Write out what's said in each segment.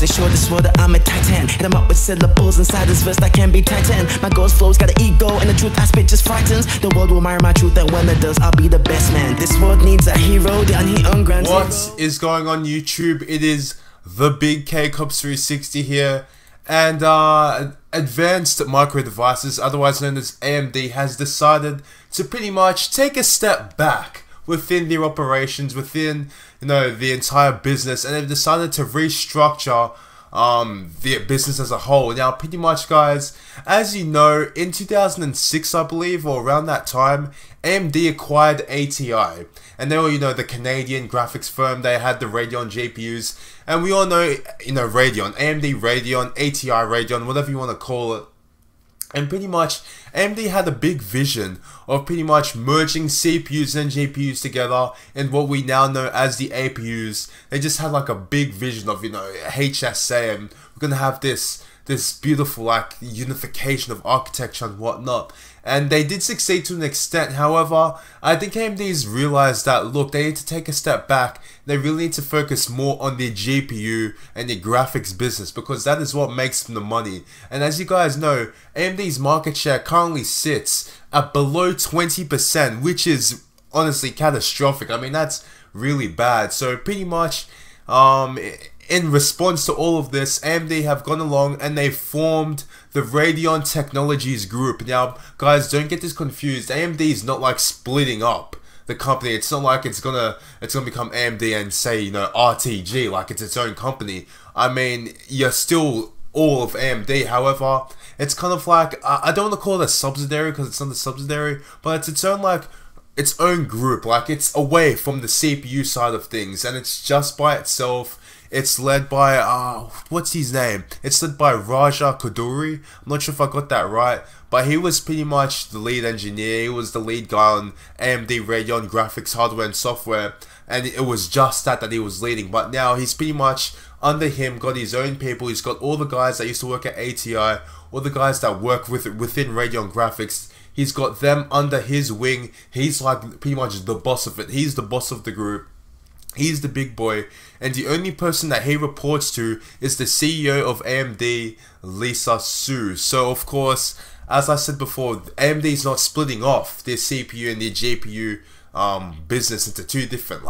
show this world that I'm a titan. Hit 'em up with syllables inside this verse that can be titan. My ghost flow's got an ego, and the truth I spit just frightens. The world will admire my truth, and when it does, I'll be the best man. This world needs a hero, the unknown grand hero. What is going on YouTube? It is the Big K Cops 360 here, and Advanced Micro Devices, otherwise known as AMD, has decided to pretty much take a step back within their operations, within the entire business, and they've decided to restructure their business as a whole. Now, pretty much, guys, as you know, in 2006, I believe, or around that time, AMD acquired ATI, and they were, the Canadian graphics firm. They had the Radeon GPUs, and we all know, Radeon, AMD Radeon, ATI Radeon, whatever you want to call it. And pretty much, AMD had a big vision of pretty much merging CPUs and GPUs together in what we now know as the APUs. They just had like a big vision of, HSA, and we're gonna have this beautiful like unification of architecture and whatnot. And they did succeed to an extent. However, I think AMD's realized that, look, they need to take a step back. They really need to focus more on their GPU and their graphics business, because that is what makes them the money. And as you guys know, AMD's market share currently sits at below 20%, which is honestly catastrophic. I mean, that's really bad. So pretty much, in response to all of this, AMD have gone along and they've formed the Radeon Technologies Group. Now, guys, don't get this confused. AMD is not like splitting up the company. It's not like it's gonna become AMD and say, RTG, like it's its own company. I mean, you're still all of AMD. However, it's kind of like, I don't want to call it a subsidiary because it's not a subsidiary, but it's its own group. Like, it's away from the CPU side of things, and it's just by itself. It's led by, what's his name? It's led by Raja Koduri. I'm not sure if I got that right, but he was pretty much the lead engineer. He was the lead guy on AMD Radeon graphics hardware and software, and it was just that he was leading. But now he's pretty much under him got his own people. He's got all the guys that used to work at ATI, all the guys that work within Radeon graphics. He's got them under his wing. He's like pretty much the boss of it. He's the boss of the group. He's the big boy, and the only person that he reports to is the CEO of AMD, Lisa Su. So of course, as I said before, AMD is not splitting off their CPU and their GPU business into two different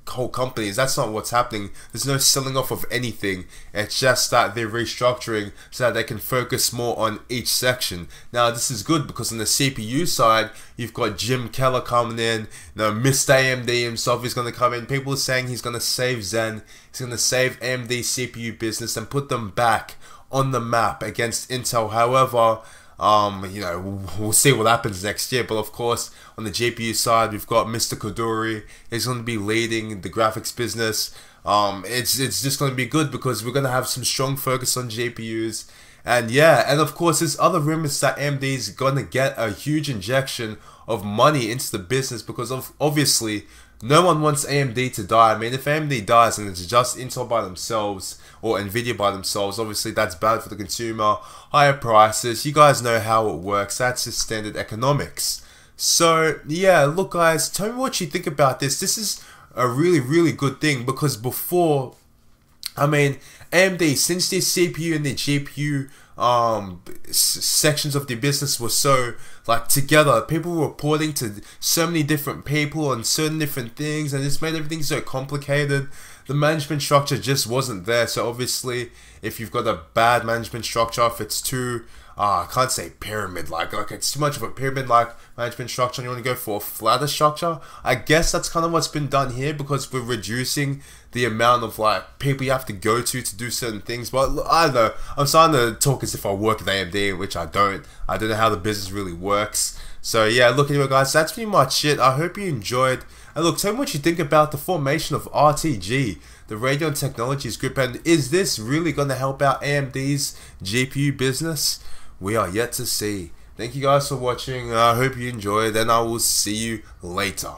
whole companies. That's not what's happening. There's no selling off of anything. It's just that they're restructuring so that they can focus more on each section. Now, this is good because on the CPU side, you've got Jim Keller coming in. Mr. AMD himself is going to come in. People are saying he's going to save Zen. He's going to save AMD CPU business and put them back on the map against Intel. However, we'll see what happens next year. But of course, on the GPU side, we've got Mr. Koduri. He's going to be leading the graphics business. It's just going to be good because we're going to have some strong focus on GPUs. And yeah, and of course, there's other rumors that AMD is going to get a huge injection of money into the business because obviously, no one wants AMD to die. I mean, if AMD dies and it's just Intel by themselves or Nvidia by themselves, obviously that's bad for the consumer. Higher prices, you guys know how it works. That's just standard economics. So yeah, look guys, tell me what you think about this. This is a really good thing because before, I mean, AMD, since their CPU and their GPU sections of their business were so together, people were reporting to so many different people on certain different things, and this made everything so complicated. The management structure just wasn't there. So obviously, if you've got a bad management structure, if it's too I can't say pyramid like it's too much of a pyramid like management structure and you want to go for a flatter structure, I guess that's kind of what's been done here because we're reducing the amount of people you have to go to do certain things. But I don't know, I'm starting to talk as if I work at AMD, which I don't know how the business really works. So yeah, look, anyway guys, that's pretty much it. I hope you enjoyed, and look, tell me what you think about the formation of RTG, the Radeon Technologies Group, and is this really going to help out AMD's GPU business? We are yet to see. Thank you guys for watching. I hope you enjoyed, and I will see you later.